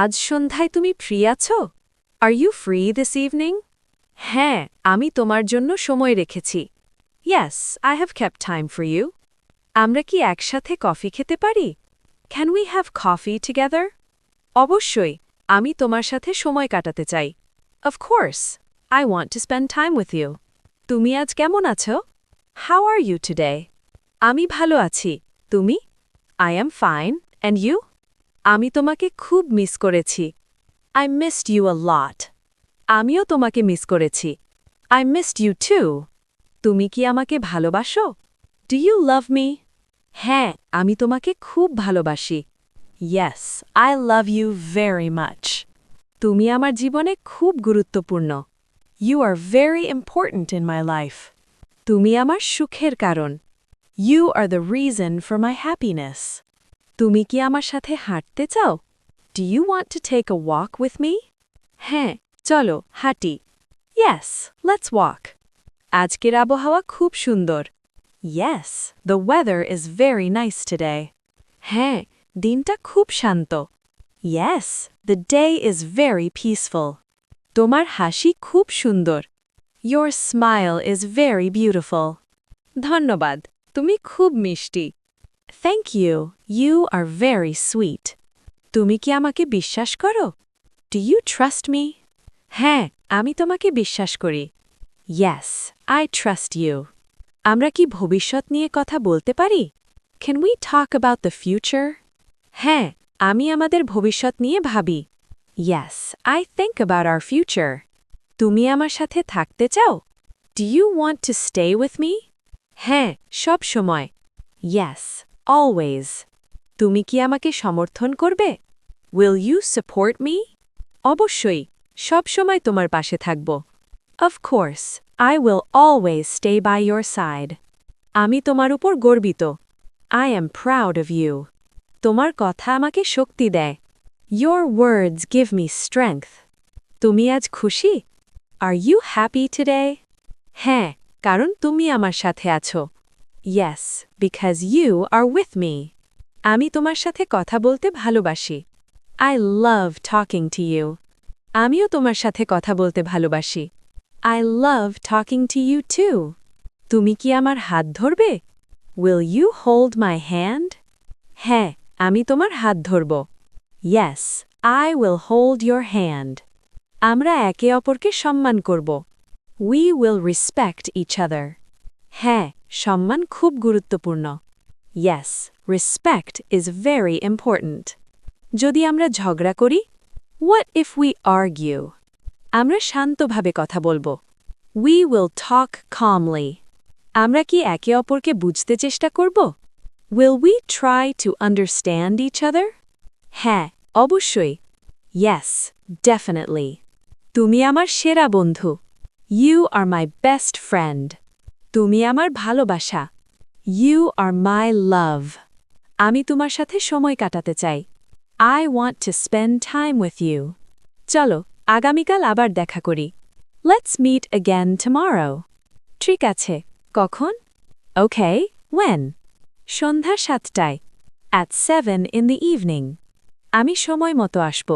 আজ সন্ধ্যায় তুমি ফ্রি আছো? Are you free this evening? হ্যাঁ, আমি তোমার জন্য সময় রেখেছি। Yes, I have kept time for you. আমরা কি একসাথে কফি খেতে পারি? Can we have coffee together? অবশ্যই, আমি তোমার সাথে সময় কাটাতে চাই। Of course, I want to spend time with you. তুমি আজ কেমন আছো? How are you today? আমি ভালো আছি। তুমি? I am fine. And you? আমি তোমাকে খুব মিস করেছি। I missed you a lot. আমিও তোমাকে মিস করেছি। I missed you too. তুমি কি আমাকে ভালোবাসো? Do you love me? হ্যাঁ, আমি তোমাকে খুব ভালোবাসি। Yes, I love you very much. তুমি আমার জীবনে খুব গুরুত্বপূর্ণ। You are very important in my life. তুমি আমার সুখের কারণ। You are the reason for my happiness. তুমি কি আমার সাথে হাঁটতে চাও? Do you want to take a walk with me? হ্যাঁ, চলো, হাঁটি। Yes, let's walk. আজকের আবহাওয়া খুব সুন্দর। Yes, the weather is very nice today. হ্যাঁ, দিনটা খুব শান্ত। Yes, the day is very peaceful. তোমার হাসি খুব সুন্দর। Your smile is very beautiful. ধন্যবাদ, তুমি খুব মিষ্টি। Thank you, you are very sweet. তুমি কি আমাকে বিশ্বাস করো? Do you trust me? হ্যাঁ, আমি তোমাকে বিশ্বাস করি। Yes, I trust you. আমরা কি ভবিষ্যৎ নিয়ে কথা বলতে পারি? Can we talk about the future? হ্যাঁ, আমি আমাদের ভবিষ্যৎ নিয়ে ভাবি। Yes, I think about our future. তুমি আমার সাথে থাকতে চাও? Do you want to stay with me? হ্যাঁ, সব সময়। Yes, always. তুমি কি আমাকে সমর্থন করবে? Will you support me? অবশ্যই, সব সময় তোমার পাশে থাকব। Of course, I will always stay by your side. আমি তোমার উপর গর্বিত। I am proud of you. তোমার কথা আমাকে শক্তি দেয়। Your words give me strength. তুমি আজ খুশি? Are you happy today? হ্যাঁ, কারণ তুমি আমার সাথে আছো। Yes, because you are with me. আমি তোমার সাথে কথা বলতে ভালোবাসি। I love talking to you. আমিও তোমার সাথে কথা বলতে ভালোবাসি। I love talking to you too. তুমি কি আমার হাত ধরবে? Will you hold my hand? হ্যাঁ, আমি তোমার হাত ধরব। Yes, I will hold your hand. আমরা একে অপরকে সম্মান করব। We will respect each other. হ্যাঁ, সম্মান খুব গুরুত্বপূর্ণ। Yes, respect is very important. যদি আমরা ঝগড়া করি? What if we argue? আমরা শান্তভাবে কথা বলবো। We will talk calmly. আমরা কি একে অপরকে বুঝতে চেষ্টা করব? Will we try to understand each other? হ্যাঁ, অবশ্যই। Yes, definitely. তুমি আমার সেরা বন্ধু। You are my best friend. তুমি আমার ভালোবাসা। You are my love. আমি তোমার সাথে সময় কাটাতে চাই। I want to spend time with you. চলো, আগামীকাল আবার দেখা করি। Let's meet again tomorrow. ঠিক আছে, কখন? Okay, when? Sandhya 7টায়। At 7 in the evening. আমি সময় মতো আসব।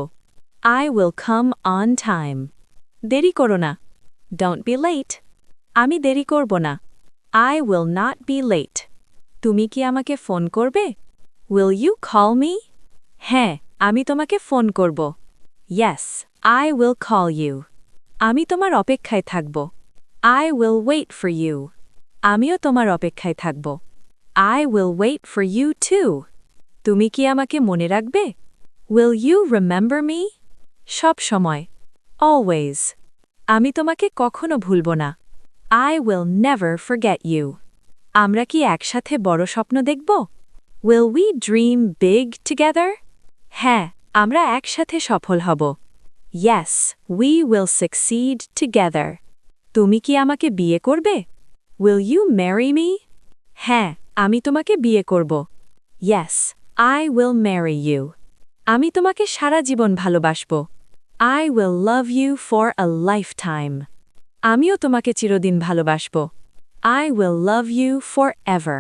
I will come on time. দেরি করো না। Don't be late. আমি দেরি করব না। I will not be late. তুমি কি আমাকে ফোন করবে? Will you call me? হ্যাঁ, আমি তোমাকে ফোন করব। Yes, I will call you. আমি তোমার অপেক্ষায় থাকব। I will wait for you. আমিও তোমার অপেক্ষায় থাকব। I will wait for you too. তুমি কি আমাকে মনে রাখবে? Will you remember me? সব সময়। Always. আমি তোমাকে কখনো ভুলব না। I will never forget you. আমরা কি একসাথে বড় স্বপ্ন দেখব? Will we dream big together? হ্যাঁ, আমরা একসাথে সফল হব। Yes, we will succeed together. তুমি কি আমাকে বিয়ে করবে? Will you marry me? হ্যাঁ, আমি তোমাকে বিয়ে করব। Yes, I will marry you. আমি তোমাকে সারা জীবন ভালোবাসব। I will love you for a lifetime. আমিও তোমাকে চিরদিন ভালোবাসব। I will love you forever.